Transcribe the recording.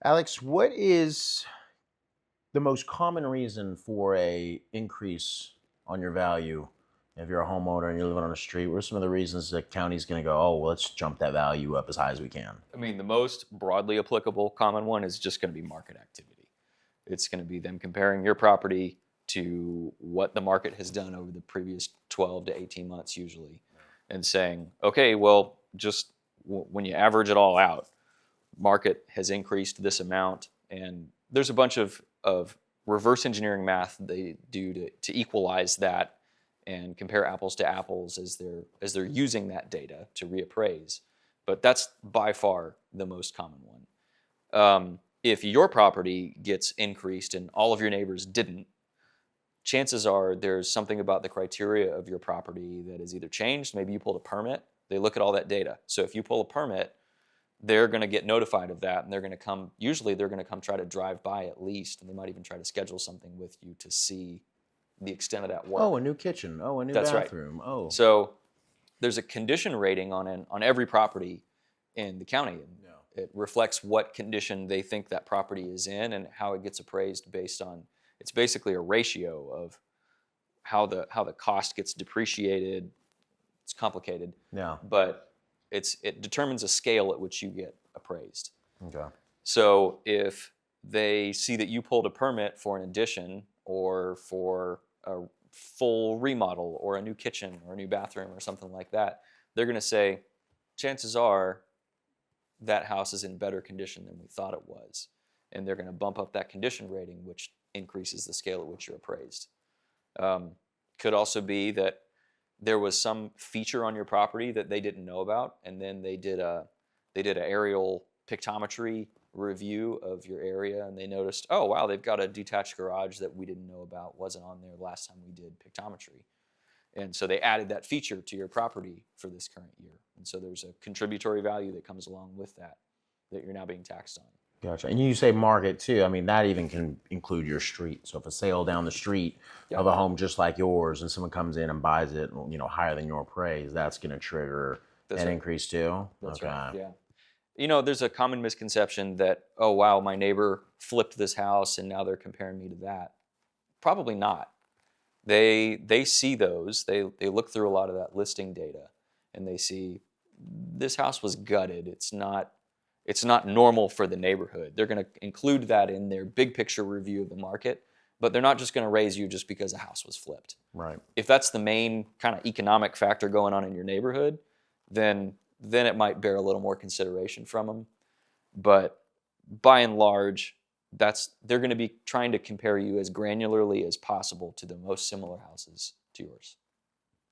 Alex, what is the most common reason for a increase on your value if you're a homeowner and you're living on a street? What are some of the reasons the county's going to go, oh, well, let's jump that value up as high as we can? I mean, the most broadly applicable common one is just going to be market activity. It's going to be them comparing your property to what the market has done over the previous 12 to 18 months usually, and saying, okay, well, just when you average it all out, market has increased this amount, and there's a bunch of reverse engineering math they do to equalize that and compare apples to apples as they're using that data to reappraise. But that's by far the most common one. If your property gets increased and all of your neighbors didn't, chances are there's something about the criteria of your property that is either changed. Maybe you pulled a permit. They look at all that data. So if you pull a permit, they're going to get notified of that, and they're going to come. Usually, they're going to come try to drive by at least, and they might even try to schedule something with you to see the extent of that work. Oh, a new kitchen. Oh, a new That's right. bathroom. Oh, So there's a condition rating on every property in the county. And yeah. it reflects what condition they think that property is in and how it gets appraised based on. It's basically a ratio of how the cost gets depreciated. It's complicated. Yeah. But it determines a scale at which you get appraised. Okay. So if they see that you pulled a permit for an addition or for a full remodel or a new kitchen or a new bathroom or something like that, they're going to say, chances are that house is in better condition than we thought it was. And they're going to bump up that condition rating, which increases the scale at which you're appraised. Could also be that there was some feature on your property that they didn't know about, and then they did an aerial pictometry review of your area, and they noticed, oh wow, they've got a detached garage that we didn't know about, wasn't on there last time we did pictometry, and so they added that feature to your property for this current year, and so there's a contributory value that comes along with that you're now being taxed on. Gotcha. And you say market too. I mean, that even can include your street. So if a sale down the street of a home just like yours and someone comes in and buys it, higher than your appraised, that's going to trigger an increase too? That's right, yeah. There's a common misconception that, oh, wow, my neighbor flipped this house and now they're comparing me to that. Probably not. They see those. They look through a lot of that listing data, and they see this house was gutted. It's not normal for the neighborhood. They're going to include that in their big picture review of the market, but they're not just going to raise you just because a house was flipped. Right. If that's the main kind of economic factor going on in your neighborhood, then it might bear a little more consideration from them. But by and large, they're going to be trying to compare you as granularly as possible to the most similar houses to yours.